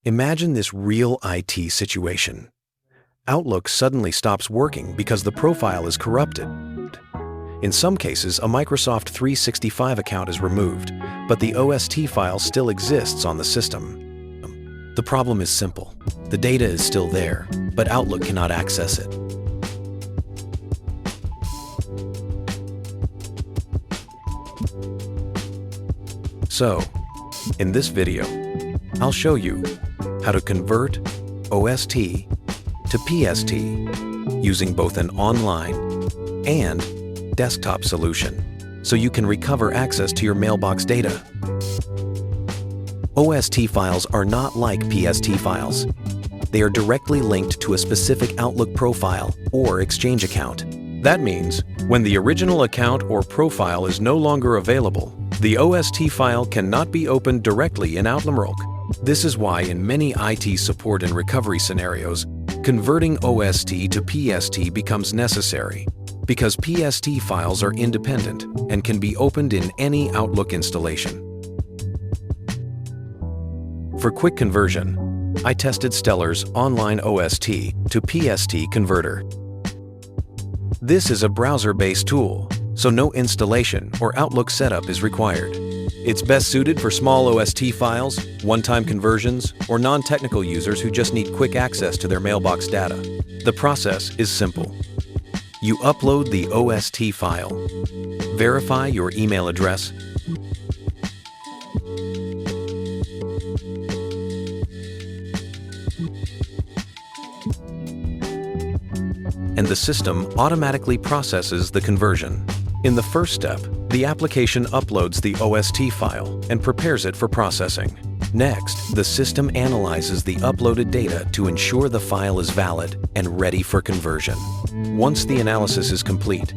Imagine this real IT situation. Outlook suddenly stops working because the profile is corrupted. In some cases, a Microsoft 365 account is removed, but the OST file still exists on the system. The problem is simple. The data is still there, but Outlook cannot access it. So, in this video, I'll show you how to convert OST to PST using both an online and desktop solution, so you can recover access to your mailbox data. OST files are not like PST files. They are directly linked to a specific Outlook profile or Exchange account. That means, when the original account or profile is no longer available, the OST file cannot be opened directly in Outlook. This is why in many IT support and recovery scenarios, converting OST to PST becomes necessary, because PST files are independent and can be opened in any Outlook installation. For quick conversion, I tested Stellar's online OST to PST converter. This is a browser-based tool, so no installation or Outlook setup is required. It's best suited for small OST files, one-time conversions, or non-technical users who just need quick access to their mailbox data. The process is simple. You upload the OST file, verify your email address, and the system automatically processes the conversion. In the first step, the application uploads the OST file and prepares it for processing. Next, the system analyzes the uploaded data to ensure the file is valid and ready for conversion. Once the analysis is complete,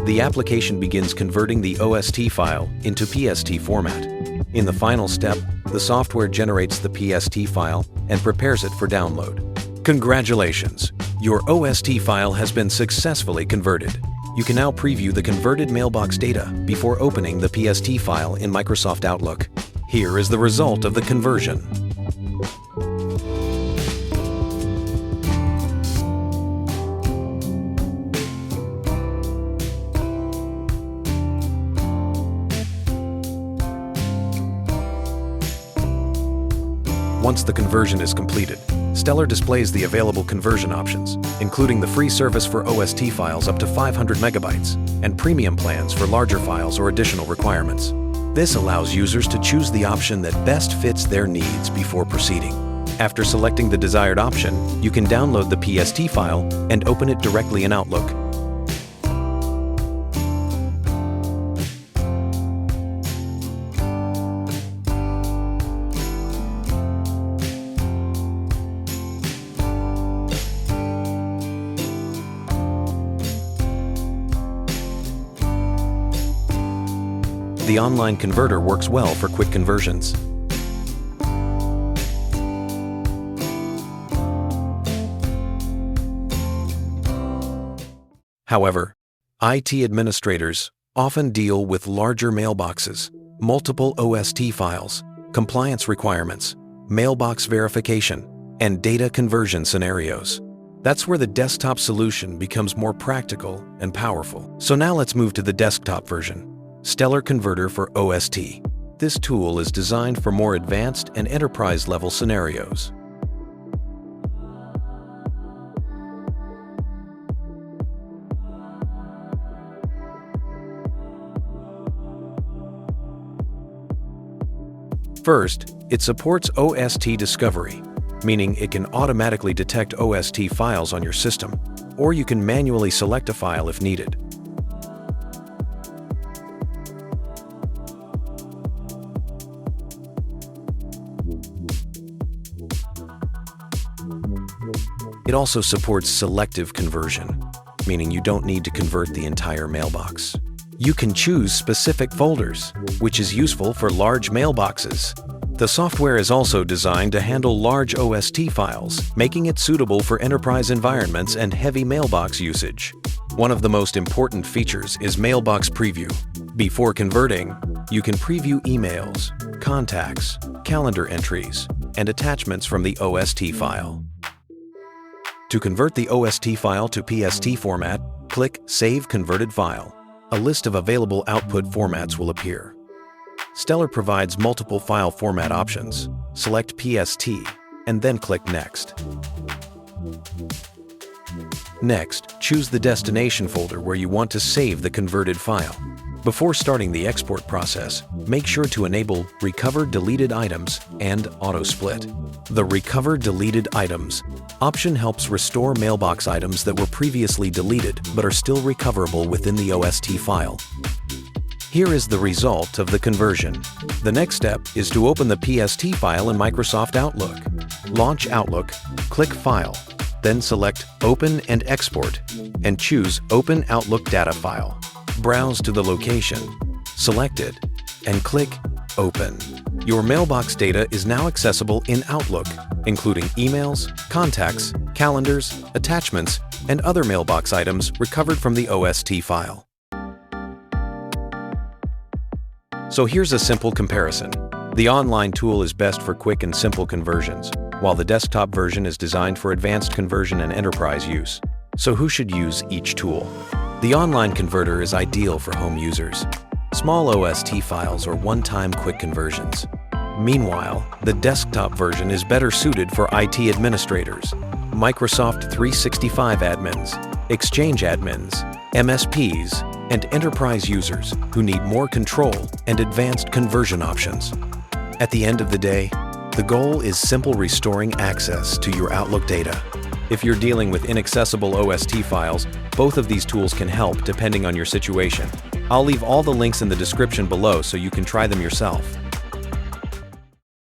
the application begins converting the OST file into PST format. In the final step, the software generates the PST file and prepares it for download. Congratulations! Your OST file has been successfully converted. You can now preview the converted mailbox data before opening the PST file in Microsoft Outlook. Here is the result of the conversion. Once the conversion is completed, Stellar displays the available conversion options, including the free service for OST files up to 500 megabytes and premium plans for larger files or additional requirements. This allows users to choose the option that best fits their needs before proceeding. After selecting the desired option, you can download the PST file and open it directly in Outlook. The online converter works well for quick conversions. However, IT administrators often deal with larger mailboxes, multiple OST files, compliance requirements, mailbox verification, and data conversion scenarios. That's where the desktop solution becomes more practical and powerful. So now let's move to the desktop version. Stellar Converter for OST. This tool is designed for more advanced and enterprise-level scenarios. First, it supports OST discovery, meaning it can automatically detect OST files on your system, or you can manually select a file if needed. It also supports selective conversion, meaning you don't need to convert the entire mailbox. You can choose specific folders, which is useful for large mailboxes. The software is also designed to handle large OST files, making it suitable for enterprise environments and heavy mailbox usage. One of the most important features is Mailbox Preview. Before converting, you can preview emails, contacts, calendar entries, and attachments from the OST file. To convert the OST file to PST format, click Save Converted File. A list of available output formats will appear. Stellar provides multiple file format options. Select PST and then click Next. Next, choose the destination folder where you want to save the converted file. Before starting the export process, make sure to enable Recover Deleted Items and Auto Split. The Recover Deleted Items option helps restore mailbox items that were previously deleted but are still recoverable within the OST file. Here is the result of the conversion. The next step is to open the PST file in Microsoft Outlook. Launch Outlook, click File, then select Open and Export, and choose Open Outlook Data File. Browse to the location, select it, and click Open. Your mailbox data is now accessible in Outlook, including emails, contacts, calendars, attachments, and other mailbox items recovered from the OST file. So here's a simple comparison. The online tool is best for quick and simple conversions, while the desktop version is designed for advanced conversion and enterprise use. So who should use each tool? The online converter is ideal for home users. Small OST files or one-time quick conversions. Meanwhile, the desktop version is better suited for IT administrators, Microsoft 365 admins, Exchange admins, MSPs, and enterprise users who need more control and advanced conversion options. At the end of the day, the goal is simple restoring access to your Outlook data. If you're dealing with inaccessible OST files, both of these tools can help depending on your situation. I'll leave all the links in the description below so you can try them yourself.